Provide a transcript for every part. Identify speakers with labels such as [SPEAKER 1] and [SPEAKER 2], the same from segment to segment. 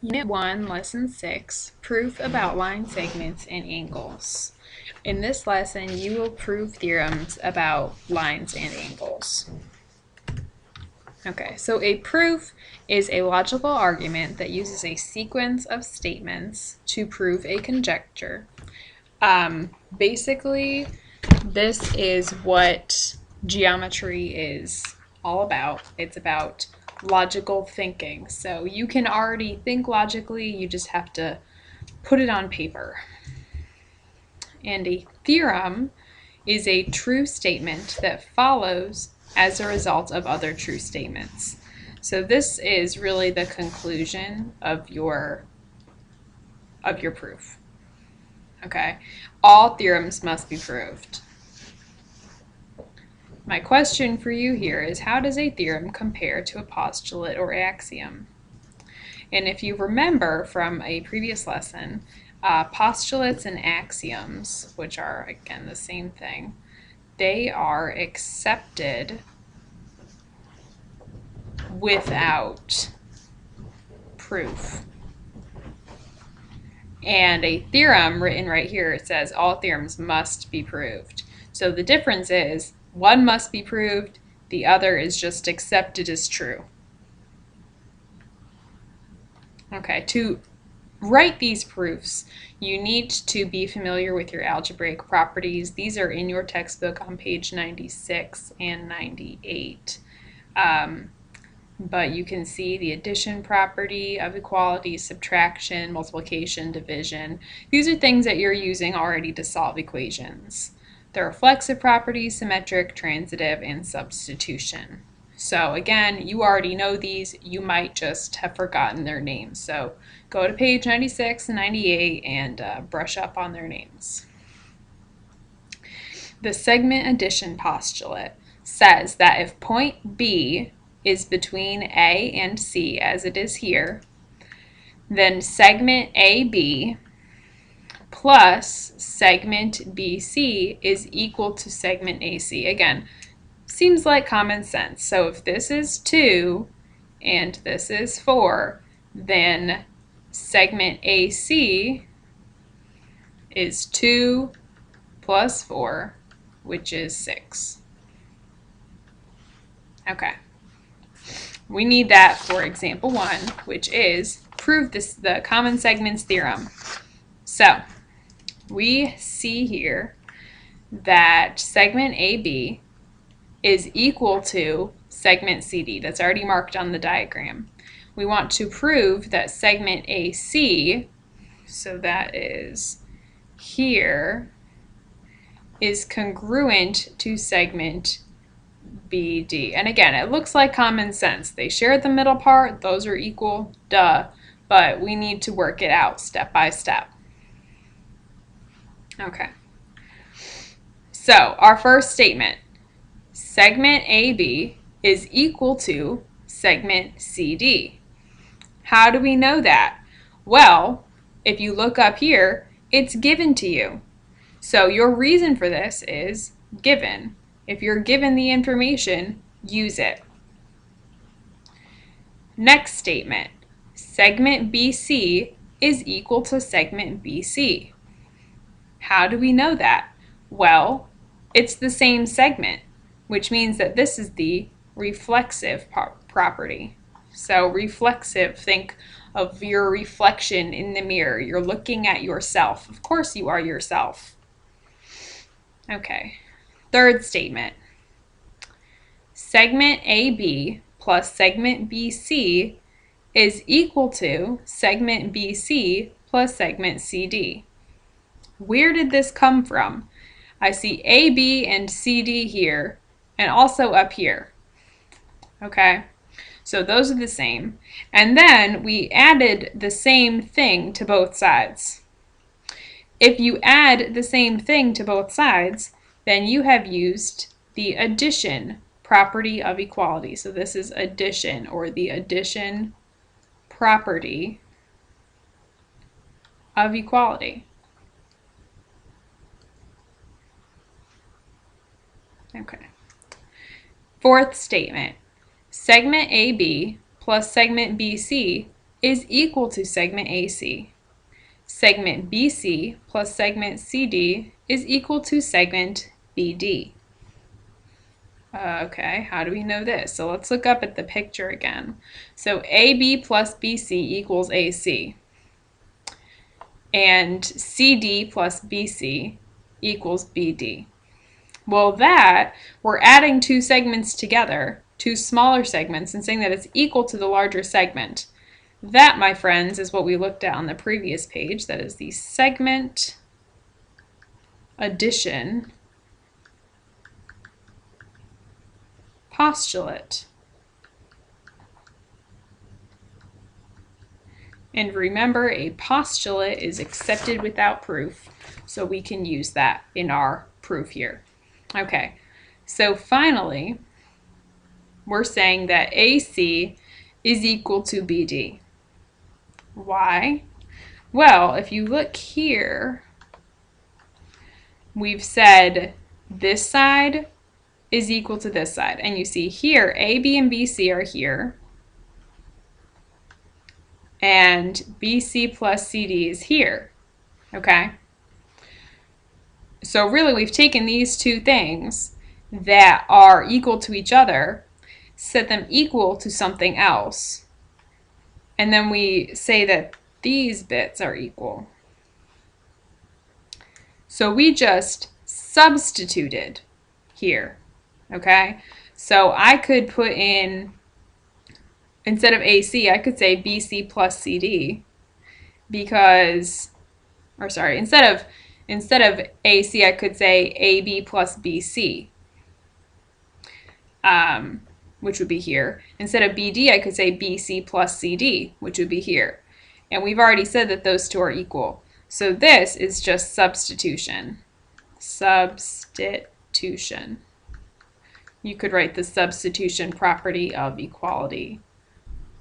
[SPEAKER 1] Unit 1, Lesson 6, Proof about line segments and angles. In this lesson, you will prove theorems about lines and angles. Okay, so a proof is a logical argument that uses a sequence of statements to prove a conjecture. Basically, this is what geometry is all about. It's about logical thinking. So you can already think logically, you just have to put it on paper. And a theorem is a true statement that follows as a result of other true statements. So this is really the conclusion of your proof. Okay? All theorems must be proved. My question for you here is, how does a theorem compare to a postulate or axiom? And if you remember from a previous lesson, postulates and axioms, which are, again, the same thing, they are accepted without proof. And a theorem written right here, it says all theorems must be proved. So the difference is one must be proved, the other is just accepted as true. Okay, to write these proofs, you need to be familiar with your algebraic properties. These are in your textbook on page 96 and 98. But you can see the addition property of equality, subtraction, multiplication, division. These are things that you're using already to solve equations. There are reflexive properties, symmetric, transitive, and substitution. So again, you already know these. You might just have forgotten their names. So go to page 96 and 98 and brush up on their names. The segment addition postulate says that if point B is between A and C, as it is here, then segment AB plus segment BC is equal to segment AC. Again, seems like common sense. So if this is 2 and this is 4, then segment AC is 2 plus 4, which is 6. Okay. We need that for example 1, which is prove the common segments theorem. So we see here that segment AB is equal to segment CD. That's already marked on the diagram. We want to prove that segment AC, so that is here, is congruent to segment BD. And again, it looks like common sense. They share the middle part, those are equal, duh, but we need to work it out step by step. Okay. So our first statement, segment AB is equal to segment CD. How do we know that? Well, if you look up here, it's given to you. So your reason for this is given. If you're given the information, use it. Next statement, segment BC is equal to segment BC. How do we know that? Well, it's the same segment, which means that this is the reflexive property. So reflexive, think of your reflection in the mirror. You're looking at yourself. Of course you are yourself. Okay. Third statement, segment AB plus segment BC is equal to segment BC plus segment CD. Where did this come from? I see AB and CD here, and also up here. Okay, so those are the same. And then we added the same thing to both sides. If you add the same thing to both sides, then you have used the addition property of equality. So this is addition, or the addition property of equality. Okay. Fourth statement, segment AB plus segment BC is equal to segment AC. Segment BC plus segment CD is equal to segment BD. Okay, how do we know this? So let's look up at the picture again. So AB plus BC equals AC. And CD plus BC equals BD. Well, we're adding two segments together, two smaller segments, and saying that it's equal to the larger segment. That, my friends, is what we looked at on the previous page. That is the segment addition postulate. And remember, a postulate is accepted without proof, so we can use that in our proof here. Okay, so finally, we're saying that AC is equal to BD. Why? Well, if you look here, we've said this side is equal to this side. And you see here, AB and BC are here. And BC plus CD is here. Okay? So really, we've taken these two things that are equal to each other, set them equal to something else, and then we say that these bits are equal. So we just substituted here, okay? So I could put in, instead of AC, I could say BC plus CD because, or sorry, instead of AC, I could say AB plus BC, which would be here. Instead of BD, I could say BC plus CD, which would be here. And we've already said that those two are equal. So this is just substitution. Substitution. You could write the substitution property of equality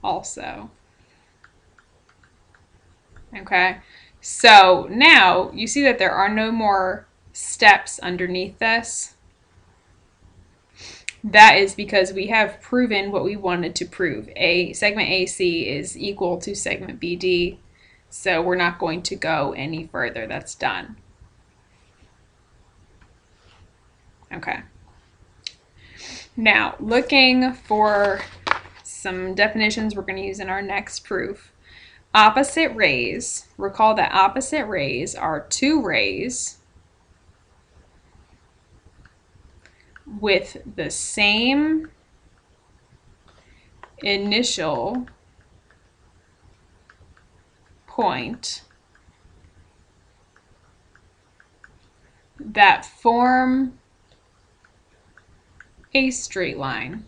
[SPEAKER 1] also. Okay, so now you see that there are no more steps underneath this. That is because we have proven what we wanted to prove. Segment AC is equal to segment BD, so we're not going to go any further. That's done. Okay. Now, looking for some definitions we're going to use in our next proof. Opposite rays. Recall that opposite rays are two rays with the same initial point that form a straight line.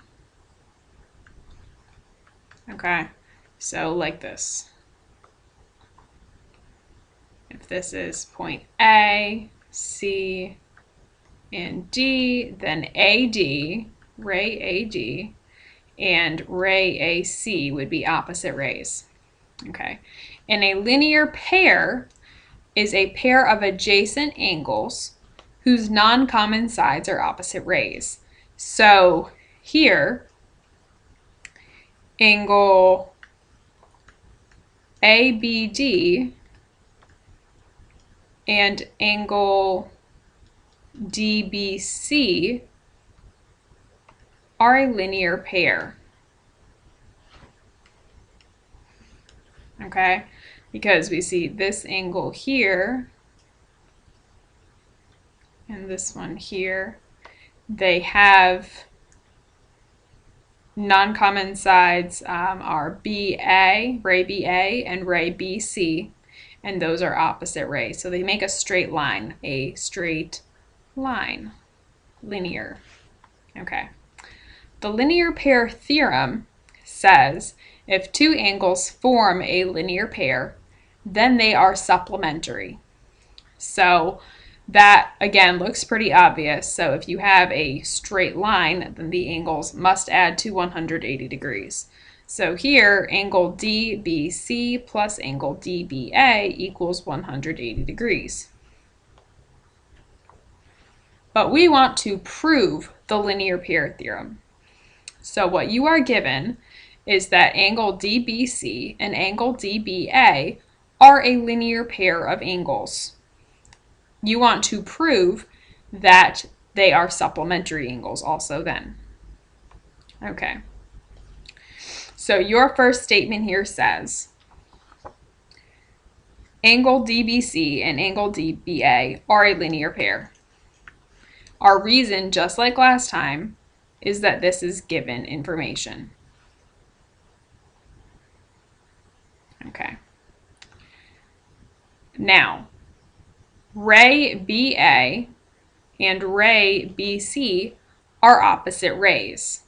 [SPEAKER 1] Okay, so like this. If this is point A, C, and D, then AD, ray AD, and ray AC would be opposite rays. Okay, and a linear pair is a pair of adjacent angles whose non-common sides are opposite rays. So here, angle ABD and angle DBC are a linear pair. Okay, because we see this angle here and this one here, they have non-common sides are BA, ray BA, and ray BC, and those are opposite rays. So they make a straight line, linear. Okay. The linear pair theorem says if two angles form a linear pair, then they are supplementary. So that, again, looks pretty obvious. So if you have a straight line, then the angles must add to 180 degrees. So here, angle DBC plus angle DBA equals 180 degrees. But we want to prove the linear pair theorem. So what you are given is that angle DBC and angle DBA are a linear pair of angles. You want to prove that they are supplementary angles also then. Okay. So your first statement here says, angle DBC and angle DBA are a linear pair. Our reason, just like last time, is that this is given information. Okay. Now, ray BA and ray BC are opposite rays.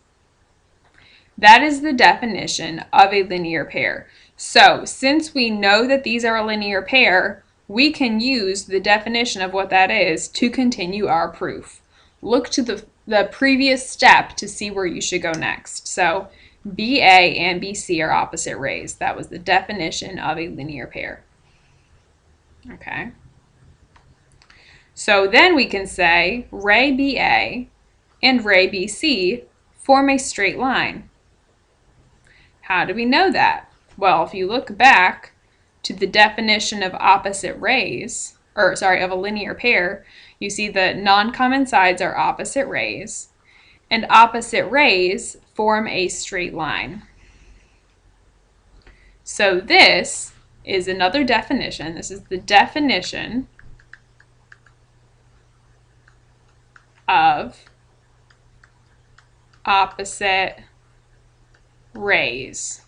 [SPEAKER 1] That is the definition of a linear pair. So, since we know that these are a linear pair, we can use the definition of what that is to continue our proof. Look to the previous step to see where you should go next. So, BA and BC are opposite rays. That was the definition of a linear pair. Okay. So then we can say ray BA and ray BC form a straight line. How do we know that? Well, if you look back to the definition of opposite rays, of a linear pair, you see that non-common sides are opposite rays, and opposite rays form a straight line. So this is another definition. This is the definition of opposite rays.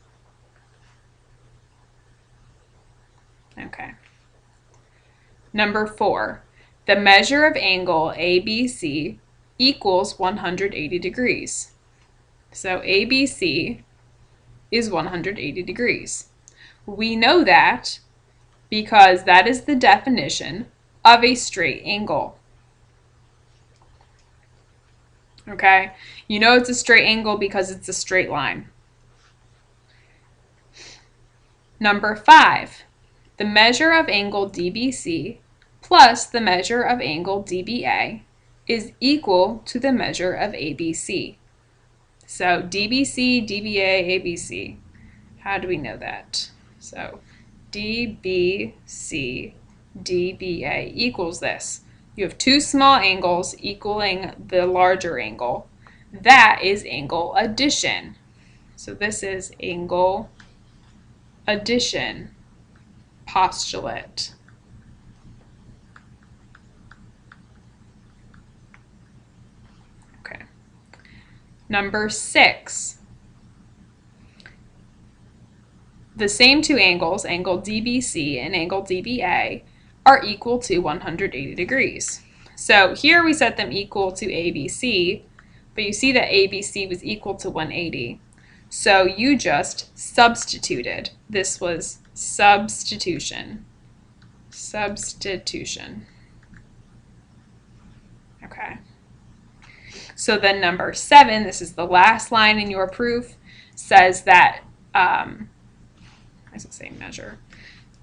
[SPEAKER 1] Okay. Number 4, the measure of angle ABC equals 180 degrees. So ABC is 180 degrees. We know that because that is the definition of a straight angle. Okay? You know it's a straight angle because it's a straight line. Number 5, the measure of angle DBC plus the measure of angle DBA is equal to the measure of ABC. So DBC, DBA, ABC. How do we know that? So DBC, DBA equals this. You have two small angles equaling the larger angle. That is angle addition. So this is angle addition postulate. Okay. Number 6. The same two angles, angle DBC and angle DBA, are equal to 180 degrees. So here we set them equal to ABC, but you see that ABC was equal to 180. So you just substituted. This was substitution. Substitution. Okay. So then number 7, this is the last line in your proof, says that, I was going to say measure.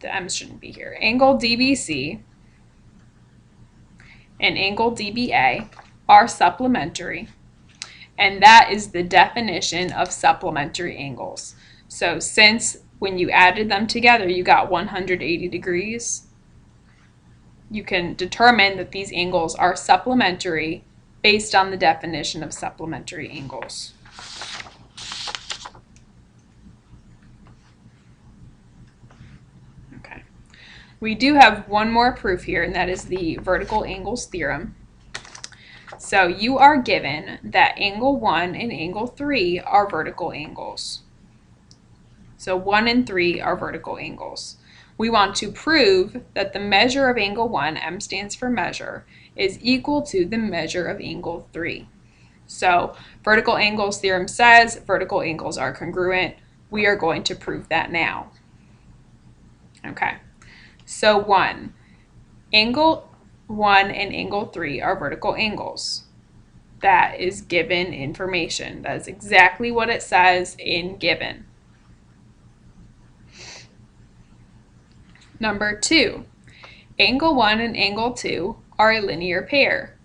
[SPEAKER 1] The M shouldn't be here. Angle DBC and angle DBA are supplementary, and that is the definition of supplementary angles. So since when you added them together you got 180 degrees, you can determine that these angles are supplementary based on the definition of supplementary angles. We do have one more proof here, and that is the vertical angles theorem. So you are given that angle 1 and angle 3 are vertical angles. So 1 and 3 are vertical angles. We want to prove that the measure of angle 1, M stands for measure, is equal to the measure of angle 3. So vertical angles theorem says vertical angles are congruent. We are going to prove that now. Okay. So 1, angle 1 and angle 3 are vertical angles. That is given information. That is exactly what it says in given. Number 2, angle 1 and angle 2 are a linear pair.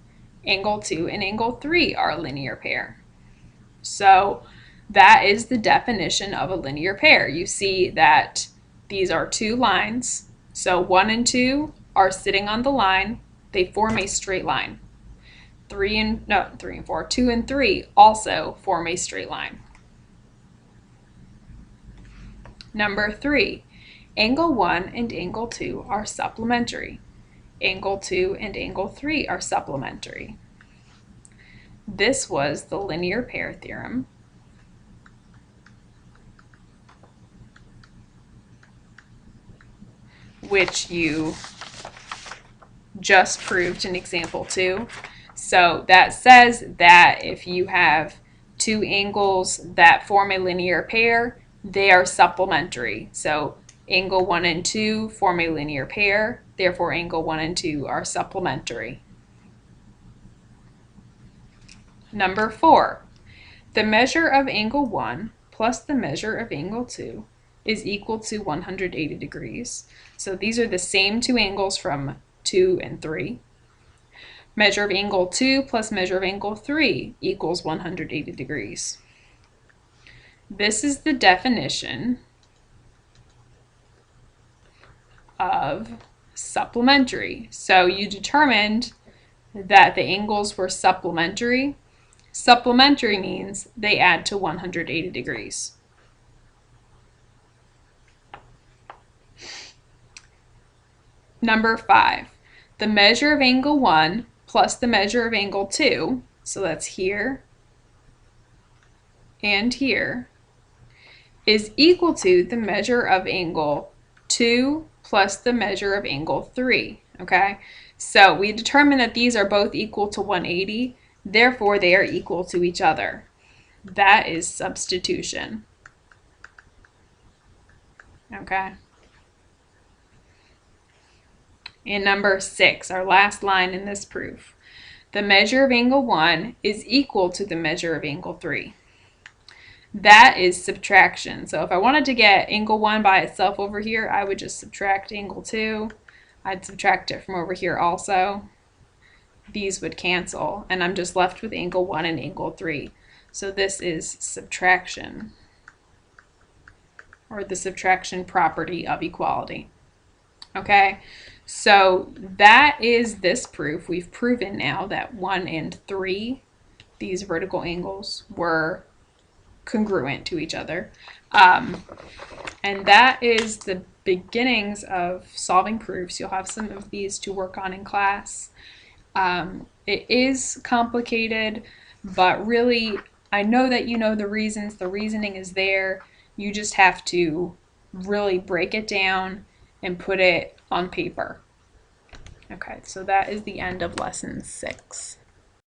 [SPEAKER 1] Angle 2 and angle 3 are a linear pair. So That is the definition of a linear pair. You see that these are two lines. So 1 and 2 are sitting on the line. They form a straight line. 3 and 4, 2 and 3 also form a straight line. Number 3, angle 1 and angle 2 are supplementary. Angle 2 and angle 3 are supplementary. This was the linear pair theorem, which you just proved in example 2. So that says that if you have two angles that form a linear pair, they are supplementary. So angle 1 and 2 form a linear pair, therefore angle 1 and 2 are supplementary. Number 4, the measure of angle 1 plus the measure of angle 2 is equal to 180 degrees. So these are the same two angles from 2 and 3. Measure of angle 2 plus measure of angle 3 equals 180 degrees. This is the definition of supplementary. So you determined that the angles were supplementary. Supplementary means they add to 180 degrees. Number 5, the measure of angle 1 plus the measure of angle 2, so that's here and here, is equal to the measure of angle 2 plus the measure of angle 3, okay? So we determined that these are both equal to 180, therefore they are equal to each other. That is substitution, okay? And number 6, our last line in this proof, the measure of angle 1 is equal to the measure of angle 3. That is subtraction. So if I wanted to get angle 1 by itself over here, I would just subtract angle 2. I'd subtract it from over here also. These would cancel, and I'm just left with angle 1 and angle 3. So this is subtraction, or the subtraction property of equality. Okay, so that is this proof. We've proven now that 1 and 3, these vertical angles, were congruent to each other. And that is the beginnings of solving proofs. You'll have some of these to work on in class. It is complicated, but really, I know that you know the reasons. The reasoning is there. You just have to really break it down and put it on paper. Okay, so that is the end of lesson 6.